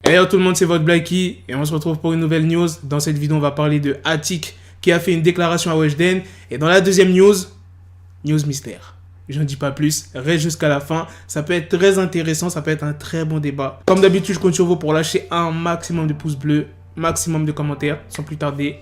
Hey tout le monde, c'est votre Blacky et on se retrouve pour une nouvelle news. Dans cette vidéo, on va parler de Attic qui a fait une déclaration à Weshden. Et dans la deuxième news mystère. Je ne dis pas plus, reste jusqu'à la fin. Ça peut être très intéressant, ça peut être un très bon débat. Comme d'habitude, je compte sur vous pour lâcher un maximum de pouces bleus, maximum de commentaires. Sans plus tarder,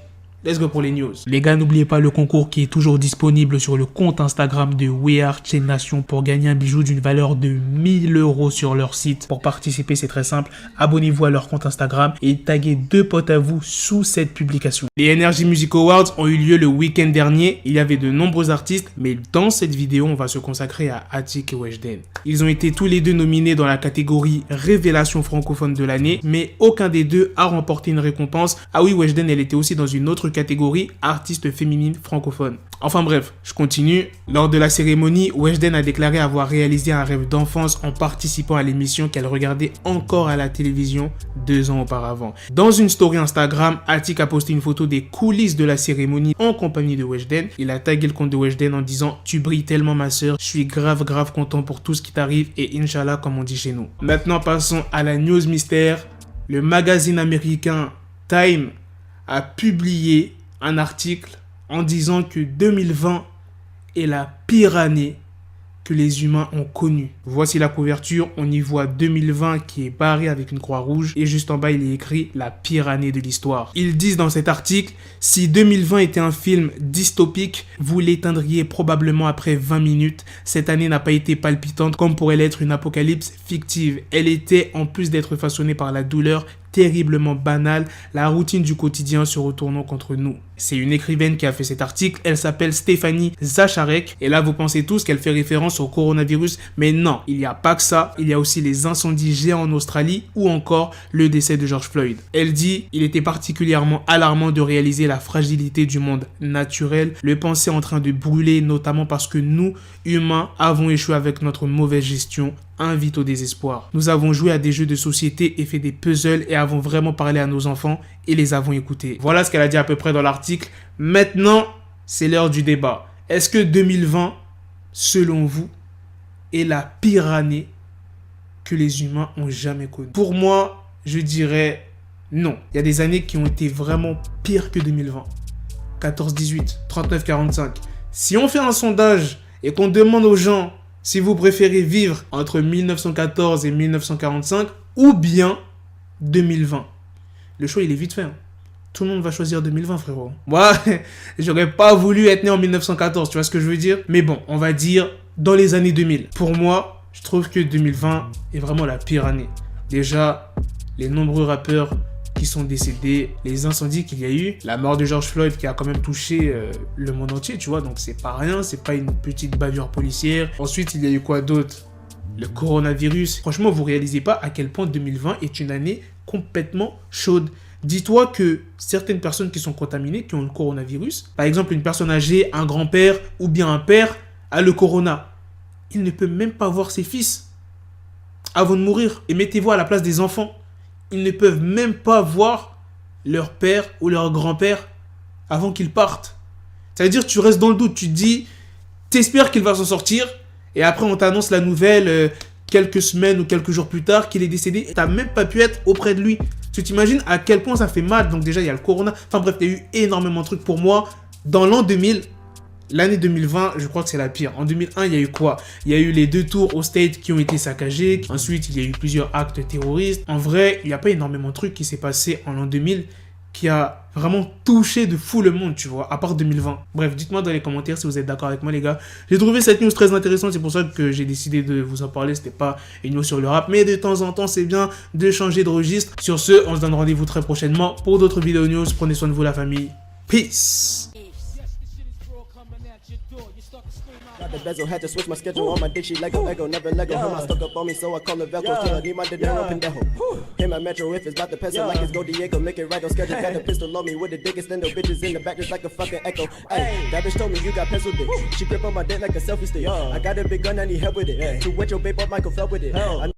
let's go pour les news. Les gars, n'oubliez pas le concours qui est toujours disponible sur le compte Instagram de We Are Chain Nation pour gagner un bijou d'une valeur de 1000 € sur leur site. Pour participer, c'est très simple. Abonnez-vous à leur compte Instagram et taguez 2 potes à vous sous cette publication. Les Energy Music Awards ont eu lieu le week-end dernier. Il y avait de nombreux artistes, mais dans cette vidéo, on va se consacrer à Attic et Weshden. Ils ont été tous les deux nominés dans la catégorie Révélation francophone de l'année, mais aucun des deux a remporté une récompense. Ah oui, Weshden, elle était aussi dans une autre catégorie artiste féminine francophone. Enfin bref, je continue. Lors de la cérémonie, Weshden a déclaré avoir réalisé un rêve d'enfance en participant à l'émission qu'elle regardait encore à la télévision 2 ans auparavant. Dans une story Instagram, Attic a posté une photo des coulisses de la cérémonie en compagnie de Weshden. Il a tagué le compte de Weshden en disant « Tu brilles tellement ma sœur, je suis grave content pour tout ce qui t'arrive et Inch'Allah comme on dit chez nous ». Maintenant passons à la news mystère. Le magazine américain Time a publié un article en disant que 2020 est la pire année que les humains ont connue. Voici la couverture, on y voit 2020 qui est barré avec une croix rouge et juste en bas il est écrit la pire année de l'histoire. Ils disent dans cet article, si 2020 était un film dystopique, vous l'éteindriez probablement après 20 minutes. Cette année n'a pas été palpitante comme pourrait l'être une apocalypse fictive. Elle était, en plus d'être façonnée par la douleur, terriblement banale, la routine du quotidien se retournant contre nous. C'est une écrivaine qui a fait cet article, elle s'appelle Stéphanie Zacharek, et là vous pensez tous qu'elle fait référence au coronavirus, mais non, il n'y a pas que ça, il y a aussi les incendies géants en Australie, ou encore le décès de George Floyd. Elle dit, il était particulièrement alarmant de réaliser la fragilité du monde naturel, le penser en train de brûler, notamment parce que nous, humains, avons échoué avec notre mauvaise gestion, invite au désespoir. Nous avons joué à des jeux de société et fait des puzzles et avons vraiment parlé à nos enfants et les avons écoutés. Voilà ce qu'elle a dit à peu près dans l'article. Maintenant, c'est l'heure du débat. Est-ce que 2020, selon vous, est la pire année que les humains ont jamais connue? Pour moi, je dirais non. Il y a des années qui ont été vraiment pires que 2020. 14-18, 39-45. Si on fait un sondage et qu'on demande aux gens si vous préférez vivre entre 1914 et 1945 ou bien 2020. Le choix, il est vite fait. Tout le monde va choisir 2020, frérot. Moi, j'aurais pas voulu être né en 1914, tu vois ce que je veux dire? Mais bon, on va dire dans les années 2000. Pour moi, je trouve que 2020 est vraiment la pire année. Déjà, les nombreux rappeurs qui sont décédés, les incendies qu'il y a eu, la mort de George Floyd qui a quand même touché le monde entier, tu vois, donc c'est pas rien, c'est pas une petite bavure policière. Ensuite, il y a eu quoi d'autre? Le coronavirus. Franchement, vous réalisez pas à quel point 2020 est une année complètement chaude. Dis-toi que certaines personnes qui sont contaminées, qui ont le coronavirus, par exemple une personne âgée, un grand-père ou bien un père a le corona, il ne peut même pas voir ses fils avant de mourir. Et mettez-vous à la place des enfants. Ils ne peuvent même pas voir leur père ou leur grand-père avant qu'ils partent. C'est-à-dire, tu restes dans le doute. Tu te dis, t'espères qu'il va s'en sortir. Et après, on t'annonce la nouvelle quelques semaines ou quelques jours plus tard qu'il est décédé. Tu n'as même pas pu être auprès de lui. Tu t'imagines à quel point ça fait mal. Donc déjà, il y a le corona. Enfin bref, il y a eu énormément de trucs pour moi. Dans l'an 2000, l'année 2020, je crois que c'est la pire. En 2001, il y a eu quoi? Il y a eu les 2 tours au State qui ont été saccagés. Ensuite, il y a eu plusieurs actes terroristes. En vrai, il n'y a pas énormément de trucs qui s'est passé en l'an 2000 qui a vraiment touché de fou le monde, tu vois, à part 2020. Bref, dites-moi dans les commentaires si vous êtes d'accord avec moi, les gars. J'ai trouvé cette news très intéressante, c'est pour ça que j'ai décidé de vous en parler. C'était pas une news sur le rap, mais de temps en temps, c'est bien de changer de registre. Sur ce, on se donne rendez-vous très prochainement pour d'autres vidéos news. Prenez soin de vous, la famille. Peace! Got the bezel, had to switch my schedule on my dick, she Lego, Ego, never Lego. Her mind stuck up on me, so I call her Velcro. Till I need my dinero, pendejo. Hit my metro if it's about to peso, like it's Go Diego. Make it right on schedule. Got a pistol on me with the biggest endo. Bitches in the back just like a fucking echo. Hey, that bitch told me you got pencil dick. She grip on my dick like a selfie stick. I got a big gun, I need help with it. To wet your babe up, Michael fell with it.